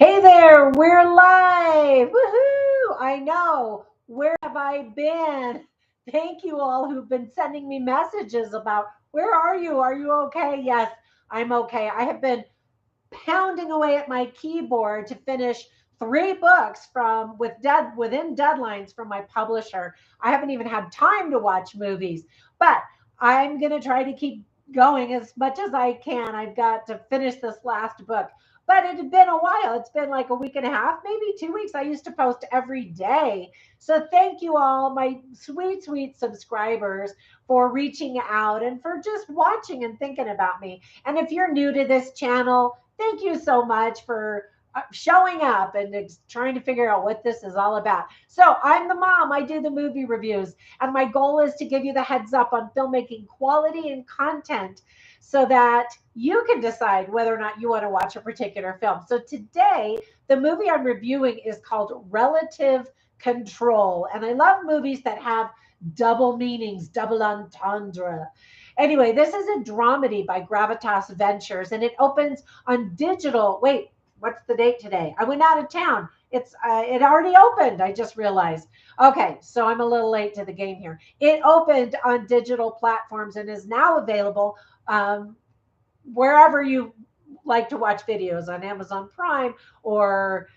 Hey there, we're live. Woohoo! I know. Where have I been? Thank you all who've been sending me messages about where are you? Are you okay? Yes, I'm okay. I have been pounding away at my keyboard to finish three books within deadlines from my publisher. I haven't even had time to watch movies, but I'm going to try to keep going as much as I can. I've got to finish this last book. But it had been a while. It's been like a week and a half, maybe 2 weeks. I used to post every day. So thank you all, my sweet, sweet subscribers, for reaching out and for just watching and thinking about me. And if you're new to this channel, thank you so much for showing up and trying to figure out what this is all about. So I'm the mom. I do the movie reviews, and my goal is to give you the heads up on filmmaking quality and content so that you can decide whether or not you want to watch a particular film. So today, the movie I'm reviewing is called Relative Control. And I love movies that have double meanings, double entendre. Anyway, this is a dramedy by Gravitas Ventures, and it opens on digital. Wait, what's the date today? I went out of town. It already opened. I just realized. Okay, so I'm a little late to the game here. It opened on digital platforms and is now available wherever you like to watch videos, on Amazon Prime or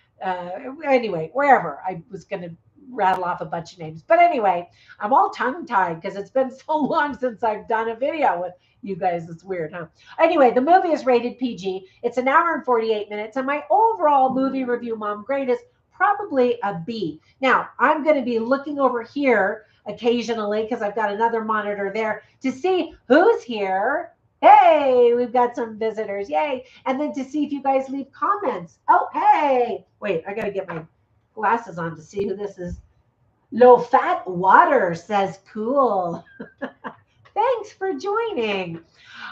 anyway, wherever. I was going to rattle off a bunch of names. But anyway, I'm all tongue tied because it's been so long since I've done a video with you guys. It's weird, huh? Anyway, the movie is rated PG. It's an hour and 48 minutes. And my overall movie review mom grade is probably a B. Now, I'm going to be looking over here occasionally because I've got another monitor there to see who's here. Hey, we've got some visitors. Yay. And then to see if you guys leave comments. Oh, hey. Wait, I got to get my glasses on to see who this is. Low Fat Water says cool. Thanks for joining.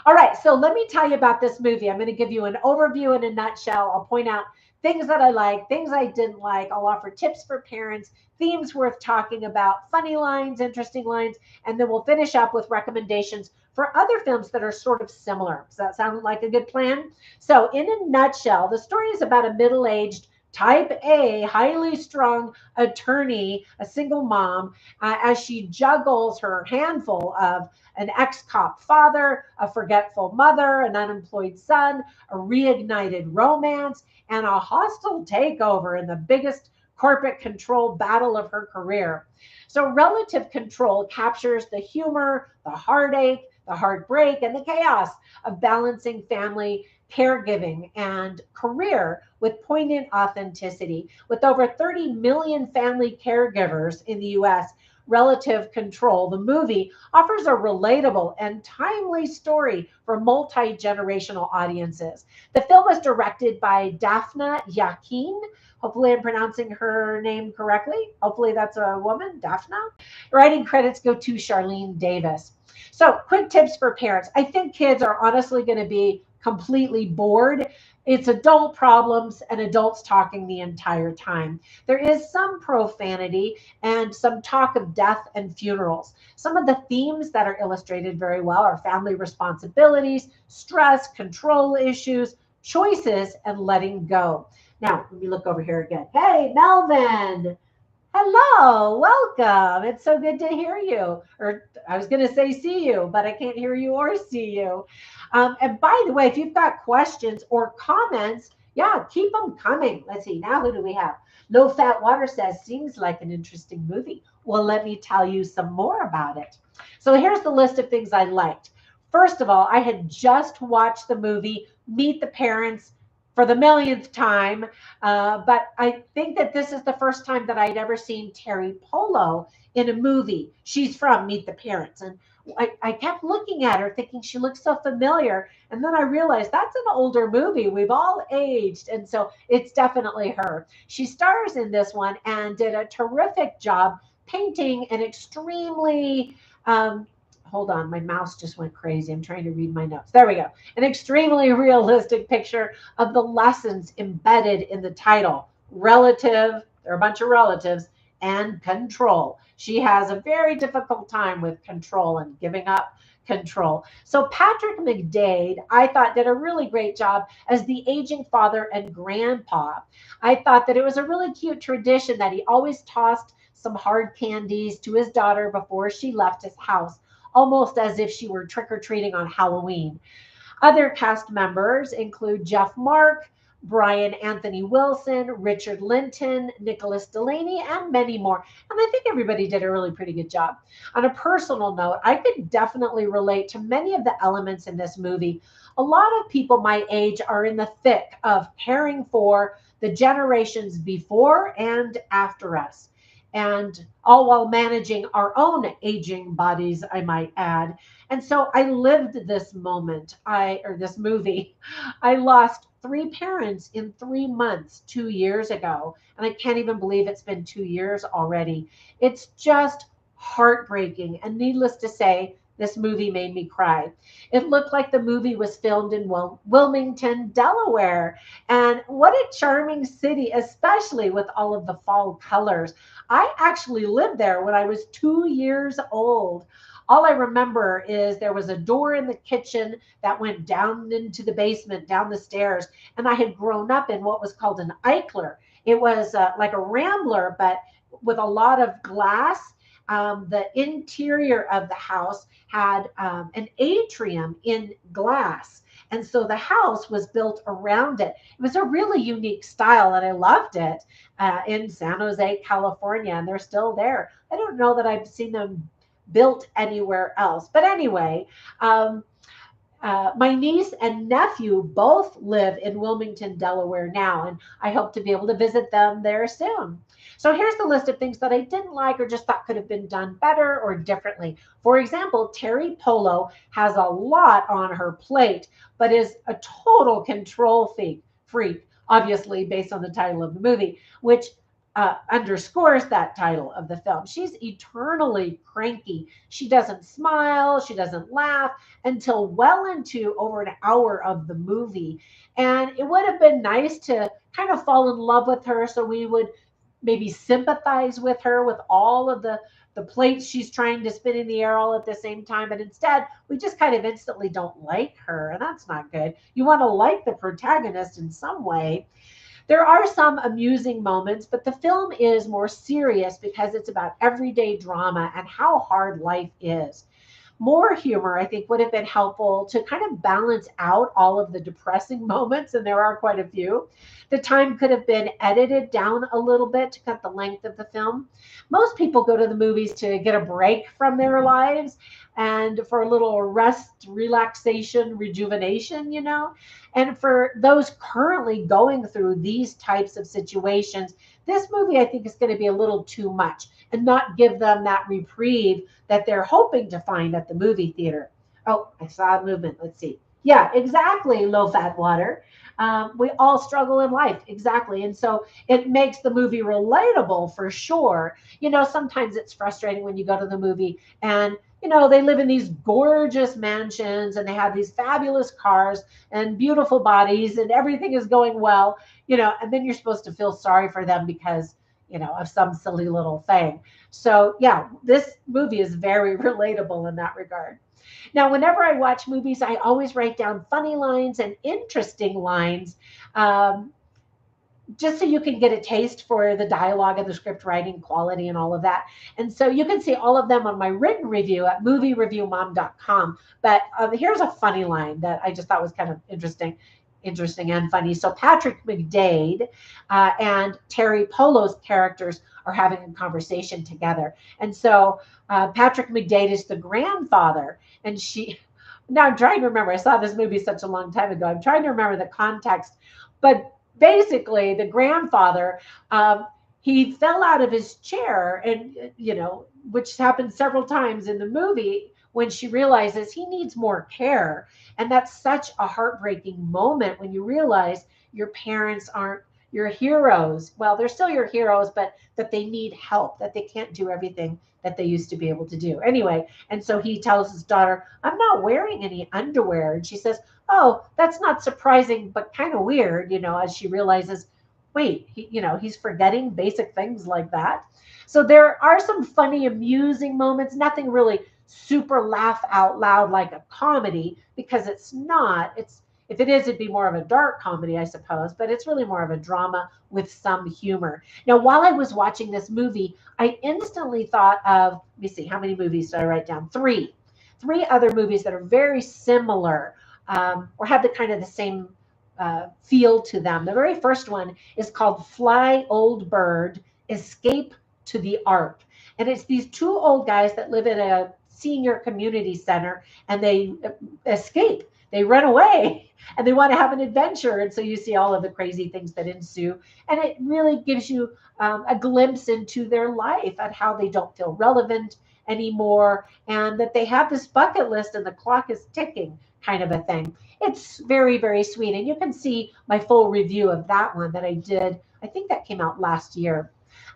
All right, so let me tell you about this movie. I'm going to give you an overview in a nutshell. I'll point out things that I like, things I didn't like. I'll offer tips for parents, themes worth talking about, funny lines, interesting lines, and then we'll finish up with recommendations for other films that are sort of similar. Does that sound like a good plan? So in a nutshell, the story is about a middle-aged type A, highly strung attorney, a single mom, as she juggles her handful of an ex-cop father, a forgetful mother, an unemployed son, a reignited romance, and a hostile takeover in the biggest corporate control battle of her career. So Relative Control captures the humor, the heartache, the heartbreak, and the chaos of balancing family, caregiving, and career with poignant authenticity. With over 30 million family caregivers in the US, Relative Control, the movie, offers a relatable and timely story for multi-generational audiences. The film was directed by Dafna Yachin. Hopefully I'm pronouncing her name correctly. Hopefully that's a woman, Dafna. Writing credits go to Charlene Davis. So quick tips for parents. I think kids are honestly going to be completely bored. It's adult problems and adults talking the entire time. There is some profanity and some talk of death and funerals. Some of the themes that are illustrated very well are family responsibilities, stress, control issues, choices, and letting go. Now, let me look over here again. Hey, Melvin. Hello, welcome. It's so good to hear you. Or I was going to say see you, but I can't hear you or see you. And by the way, if you've got questions or comments, yeah, keep them coming. Let's see. Now, who do we have? Low Fat Water says, seems like an interesting movie. Well, let me tell you some more about it. So here's the list of things I liked. First of all, I had just watched the movie Meet the Parents for the millionth time. But I think that this is the first time that I'd ever seen Terry Polo in a movie. She's from Meet the Parents. And I kept looking at her thinking she looks so familiar. And then I realized that's an older movie. We've all aged. And so it's definitely her. She stars in this one and did a terrific job painting an extremely hold on, my mouse just went crazy. I'm trying to read my notes. There we go. An extremely realistic picture of the lessons embedded in the title. Relative, there are a bunch of relatives, and control. She has a very difficult time with control and giving up control. So Patrick McDade, I thought, did a really great job as the aging father and grandpa. I thought that it was a really cute tradition that he always tossed some hard candies to his daughter before she left his house, almost as if she were trick or treating on Halloween. Other cast members include Jeff Mark, Brian Anthony Wilson, Richard Linton, Nicholas Delaney, and many more. And I think everybody did a really pretty good job. On a personal note, I could definitely relate to many of the elements in this movie. A lot of people my age are in the thick of caring for the generations before and after us, and all while managing our own aging bodies, I might add. And so I lived this moment, or this movie. I lost three parents in 3 months 2 years ago. And I can't even believe it's been 2 years already. It's just heartbreaking. And needless to say, this movie made me cry. It looked like the movie was filmed in Wilmington, Delaware. And what a charming city, especially with all of the fall colors. I actually lived there when I was 2 years old. All I remember is there was a door in the kitchen that went down into the basement, down the stairs. And I had grown up in what was called an Eichler. It was like a rambler, but with a lot of glass. The interior of the house had an atrium in glass. And so the house was built around it. It was a really unique style, and I loved it in San Jose, California, and they're still there. I don't know that I've seen them built anywhere else. But anyway, my niece and nephew both live in Wilmington, Delaware now, and I hope to be able to visit them there soon. So here's the list of things that I didn't like or just thought could have been done better or differently. For example, Terry Polo has a lot on her plate, but is a total control freak, obviously based on the title of the movie, which underscores that title of the film. She's eternally cranky. She doesn't smile, she doesn't laugh until well into over an hour of the movie. And it would have been nice to kind of fall in love with her so we would maybe sympathize with her with all of the plates she's trying to spin in the air all at the same time. But instead, we just kind of instantly don't like her. And that's not good. You want to like the protagonist in some way. There are some amusing moments, but the film is more serious because it's about everyday drama and how hard life is. More humor, I think, would have been helpful to kind of balance out all of the depressing moments, and there are quite a few. The time could have been edited down a little bit to cut the length of the film. Most people go to the movies to get a break from their lives and for a little rest, relaxation, rejuvenation. And for those currently going through these types of situations, this movie, I think, is going to be a little too much and not give them that reprieve that they're hoping to find at the movie theater. Oh, I saw a movement. Let's see. Yeah, exactly. Low fat water. We all struggle in life. Exactly. And so it makes the movie relatable for sure. Sometimes it's frustrating when you go to the movie and they live in these gorgeous mansions and they have these fabulous cars and beautiful bodies and everything is going well, and then you're supposed to feel sorry for them because, of some silly little thing. So yeah, this movie is very relatable in that regard. Now, whenever I watch movies, I always write down funny lines and interesting lines. Just so you can get a taste for the dialogue and the script writing quality and all of that. And so you can see all of them on my written review at moviereviewmom.com. But here's a funny line that I just thought was kind of interesting and funny. So Patrick McDade and Terry Polo's characters are having a conversation together. And so Patrick McDade is the grandfather, and now I'm trying to remember, I saw this movie such a long time ago. I'm trying to remember the context, but basically the grandfather, he fell out of his chair and, which happened several times in the movie when she realizes he needs more care. And that's such a heartbreaking moment when you realize your parents aren't your heroes. Well, they're still your heroes, but that they need help, that they can't do everything that they used to be able to do. Anyway, and so he tells his daughter, I'm not wearing any underwear. And she says, oh, that's not surprising, but kind of weird, as she realizes, wait, he's forgetting basic things like that. So there are some funny, amusing moments, nothing really super laugh out loud like a comedy, because it's not. It's, if it is, it'd be more of a dark comedy, I suppose, but it's really more of a drama with some humor. Now, while I was watching this movie, I instantly thought of, let me see, how many movies did I write down? Three other movies that are very similar, or have the kind of the same feel to them. The very first one is called Fly, Old Bird, Escape to the Ark. And it's these two old guys that live in a senior community center, and they escape. They run away and they want to have an adventure. And so you see all of the crazy things that ensue. And it really gives you a glimpse into their life and how they don't feel relevant anymore, and that they have this bucket list and the clock is ticking, kind of a thing. It's very, very sweet. And you can see my full review of that one that I did. I think that came out last year.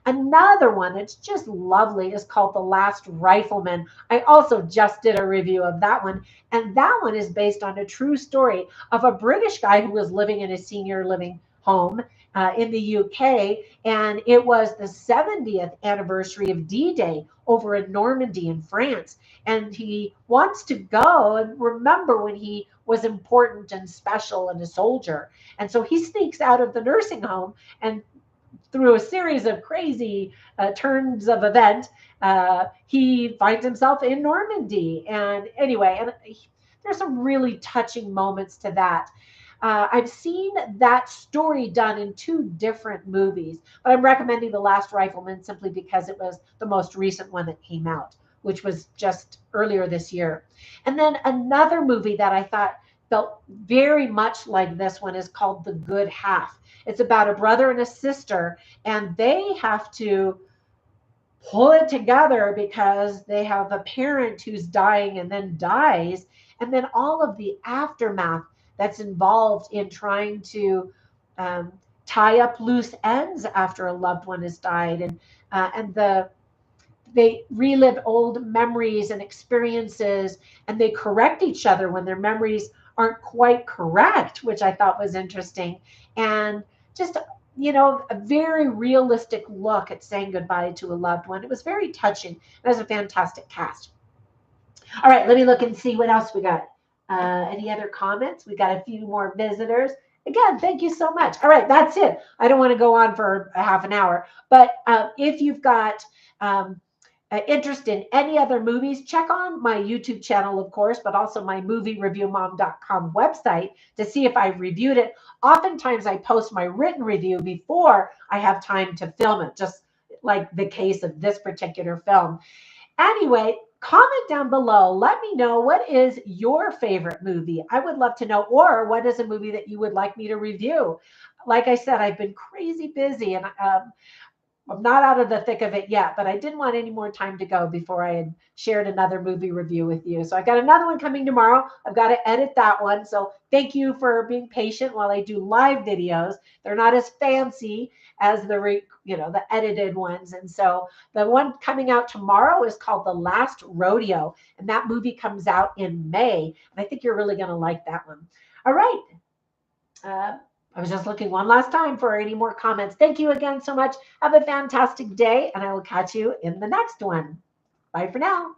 Another one that's just lovely is called The Last Rifleman. I also just did a review of that one. And that one is based on a true story of a British guy who was living in a senior living home in the UK. And it was the 70th anniversary of D-Day over in Normandy in France. And he wants to go and remember when he was important and special and a soldier. And so he sneaks out of the nursing home, and through a series of crazy turns of event, he finds himself in Normandy. And anyway, and there's some really touching moments to that. I've seen that story done in two different movies, but I'm recommending The Last Rifleman simply because it was the most recent one that came out, which was just earlier this year. And then another movie that I thought felt very much like this one is called The Good Half. It's about a brother and a sister, and they have to pull it together because they have a parent who's dying and then dies, and then all of the aftermath that's involved in trying to tie up loose ends after a loved one has died, and they relive old memories and experiences, and they correct each other when their memories aren't quite correct, which I thought was interesting. And just, a very realistic look at saying goodbye to a loved one. It was very touching. It has a fantastic cast. All right, let me look and see what else we got. Any other comments? We got a few more visitors. Again, thank you so much. All right, that's it. I don't want to go on for a half an hour, but if you've got interest in any other movies, check on my YouTube channel, of course, but also my moviereviewmom.com website to see if I've reviewed it. Oftentimes I post my written review before I have time to film it, just like the case of this particular film. Anyway, comment down below. Let me know, what is your favorite movie? I would love to know. Or what is a movie that you would like me to review? Like I said, I've been crazy busy, and I'm not out of the thick of it yet, but I didn't want any more time to go before I had shared another movie review with you. So I got another one coming tomorrow. I've got to edit that one. So thank you for being patient while I do live videos. They're not as fancy as the edited ones. And so the one coming out tomorrow is called The Last Rodeo, and that movie comes out in May. And I think you're really going to like that one. All right. I was just looking one last time for any more comments. Thank you again so much. Have a fantastic day, and I will catch you in the next one. Bye for now.